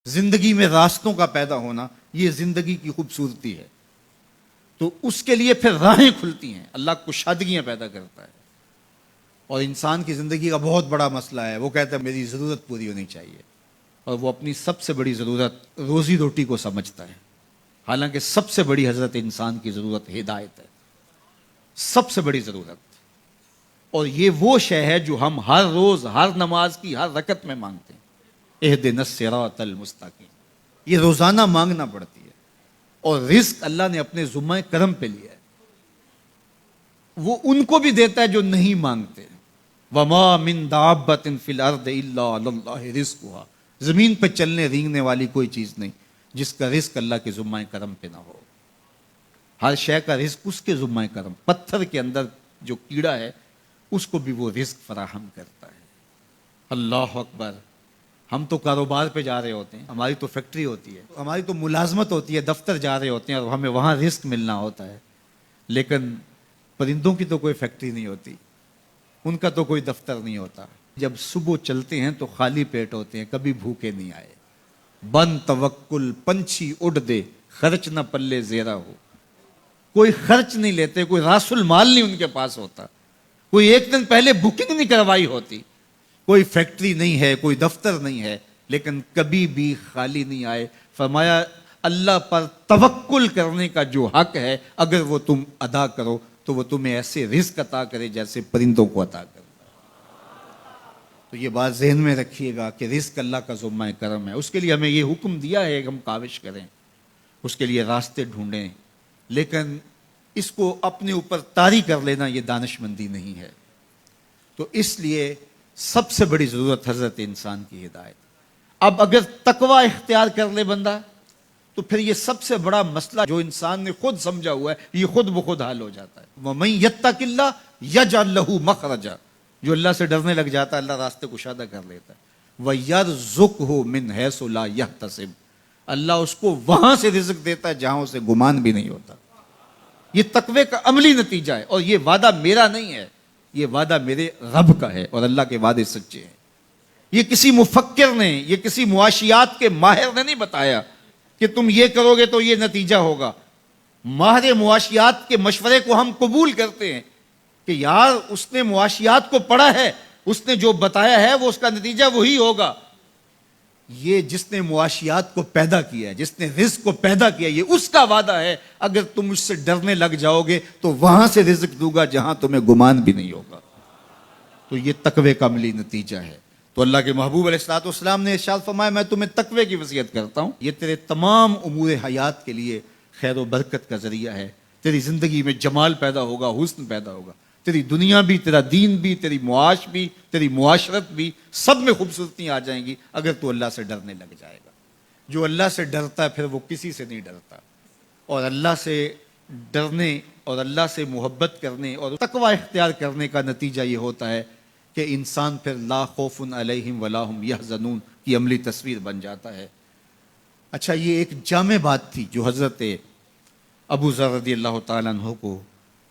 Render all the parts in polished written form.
زندگی میں راستوں کا پیدا ہونا یہ زندگی کی خوبصورتی ہے. تو اس کے لیے پھر راہیں کھلتی ہیں، اللہ کشادگیاں پیدا کرتا ہے. اور انسان کی زندگی کا بہت بڑا مسئلہ ہے، وہ کہتا ہے میری ضرورت پوری ہونی چاہیے، اور وہ اپنی سب سے بڑی ضرورت روزی روٹی کو سمجھتا ہے. حالانکہ سب سے بڑی حضرت انسان کی ضرورت ہدایت ہے، سب سے بڑی ضرورت. اور یہ وہ شے ہے جو ہم ہر روز ہر نماز کی ہر رکعت میں مانگتے ہیں، اہدنا الصراط المستقیم. یہ روزانہ مانگنا پڑتی ہے. اور رزق اللہ نے اپنے ذمہ کرم پہ لیا ہے، وہ ان کو بھی دیتا ہے جو نہیں مانگتے. وما من دابۃ فی الارض الا علی اللہ رزقها. زمین پہ چلنے رینگنے والی کوئی چیز نہیں جس کا رزق اللہ کے ذمہ کرم پہ نہ ہو. ہر شے کا رزق اس کے ذمہ کرم. پتھر کے اندر جو کیڑا ہے اس کو بھی وہ رزق فراہم کرتا ہے. اللہ اکبر. ہم تو کاروبار پہ جا رہے ہوتے ہیں، ہماری تو فیکٹری ہوتی ہے، ہماری تو ملازمت ہوتی ہے، دفتر جا رہے ہوتے ہیں اور ہمیں وہاں رزق ملنا ہوتا ہے. لیکن پرندوں کی تو کوئی فیکٹری نہیں ہوتی، ان کا تو کوئی دفتر نہیں ہوتا. جب صبح چلتے ہیں تو خالی پیٹ ہوتے ہیں، کبھی بھوکے نہیں آئے. بن توکل پنچھی اڑ دے، خرچ نہ پلے زیرہ ہو. کوئی خرچ نہیں لیتے، کوئی راس المال نہیں ان کے پاس ہوتا، کوئی ایک دن پہلے بکنگ نہیں کروائی ہوتی. کوئی فیکٹری نہیں ہے، کوئی دفتر نہیں ہے، لیکن کبھی بھی خالی نہیں آئے. فرمایا اللہ پر توکل کرنے کا جو حق ہے اگر وہ تم ادا کرو تو وہ تمہیں ایسے رزق عطا کرے جیسے پرندوں کو عطا کرے. تو یہ بات ذہن میں رکھیے گا کہ رزق اللہ کا ذمہ کرم ہے. اس کے لیے ہمیں یہ حکم دیا ہے کہ ہم کاوش کریں، اس کے لیے راستے ڈھونڈیں. لیکن اس کو اپنے اوپر طاری کر لینا یہ دانشمندی نہیں ہے. تو اس لیے سب سے بڑی ضرورت حضرت انسان کی ہدایت. اب اگر تقوی اختیار کر لے بندہ تو پھر یہ سب سے بڑا مسئلہ جو انسان نے خود سمجھا ہوا ہے یہ خود بخود حل ہو جاتا ہے. وَمَن يَتَّقِ اللَّهَ يَجْعَل لَّهُ مَخْرَجًا. جو اللہ سے ڈرنے لگ جاتا ہے اللہ راستے کشادہ کر لیتا ہے. وَيَرْزُقْهُ مِنْ حَيْثُ لَا يَحْتَسِبُ. اللہ اس کو وہاں سے رزق دیتا ہے جہاں اسے گمان بھی نہیں ہوتا. یہ تقوی کا عملی نتیجہ ہے. اور یہ وعدہ میرا نہیں ہے، یہ وعدہ میرے رب کا ہے، اور اللہ کے وعدے سچے ہیں. یہ کسی مفکر نے، یہ کسی معاشیات کے ماہر نے نہیں بتایا کہ تم یہ کرو گے تو یہ نتیجہ ہوگا. ماہر معاشیات کے مشورے کو ہم قبول کرتے ہیں کہ یار اس نے معاشیات کو پڑھا ہے، اس نے جو بتایا ہے وہ اس کا نتیجہ وہی ہوگا. یہ جس نے معاشیات کو پیدا کیا ہے، جس نے رزق کو پیدا کیا ہے، یہ اس کا وعدہ ہے. اگر تم اس سے ڈرنے لگ جاؤ گے تو وہاں سے رزق دوں گا جہاں تمہیں گمان بھی نہیں ہوگا. تو یہ تقوی کا عملی نتیجہ ہے. تو اللہ کے محبوب علیہ الصلوۃ والسلام نے ارشاد فرمایا میں تمہیں تقوی کی وصیت کرتا ہوں، یہ تیرے تمام امور حیات کے لیے خیر و برکت کا ذریعہ ہے. تیری زندگی میں جمال پیدا ہوگا، حسن پیدا ہوگا. تیری دنیا بھی، تیرا دین بھی، تیری معاش بھی، تیری معاشرت بھی، سب میں خوبصورتیاں آ جائیں گی اگر تو اللہ سے ڈرنے لگ جائے گا. جو اللہ سے ڈرتا ہے پھر وہ کسی سے نہیں ڈرتا. اور اللہ سے ڈرنے اور اللہ سے محبت کرنے اور تقوی اختیار کرنے کا نتیجہ یہ ہوتا ہے کہ انسان پھر لا خوف علیہم ولا هم یحزنون کی عملی تصویر بن جاتا ہے. اچھا، یہ ایک جامع بات تھی جو حضرت ابو ذر رضی اللہ تعالیٰ عنہ کو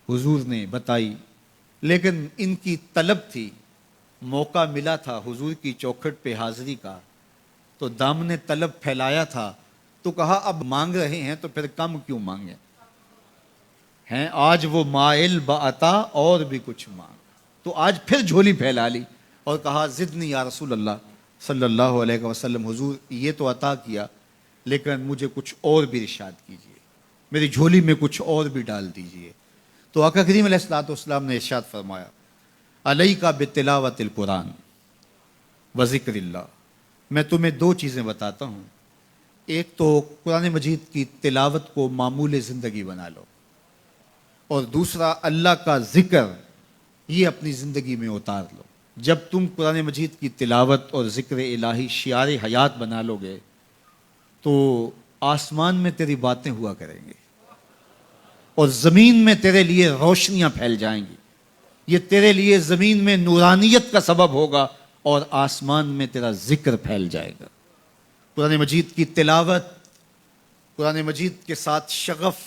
حضور نے بتائی، لیکن ان کی طلب تھی. موقع ملا تھا حضور کی چوکھٹ پہ حاضری کا تو دامن طلب پھیلایا تھا. تو کہا اب مانگ رہے ہیں تو پھر کم کیوں مانگیں ہیں. آج وہ مائل بعطا اور بھی کچھ مانگ. تو آج پھر جھولی پھیلا لی اور کہا زدنی یا رسول اللہ صلی اللہ علیہ وسلم. حضور یہ تو عطا کیا لیکن مجھے کچھ اور بھی ارشاد کیجئے، میری جھولی میں کچھ اور بھی ڈال دیجئے. تو آقا کریم علیہ الصلوۃ والسلام نے ارشاد فرمایا علیک بتلاوت القرآن و ذکر اللہ. میں تمہیں دو چیزیں بتاتا ہوں. ایک تو قرآن مجید کی تلاوت کو معمول زندگی بنا لو، اور دوسرا اللہ کا ذکر یہ اپنی زندگی میں اتار لو. جب تم قرآن مجید کی تلاوت اور ذکر الہی شعار حیات بنا لو گے تو آسمان میں تیری باتیں ہوا کریں گے اور زمین میں تیرے لیے روشنیاں پھیل جائیں گی. یہ تیرے لیے زمین میں نورانیت کا سبب ہوگا اور آسمان میں تیرا ذکر پھیل جائے گا. قرآن مجید کی تلاوت، قرآن مجید کے ساتھ شغف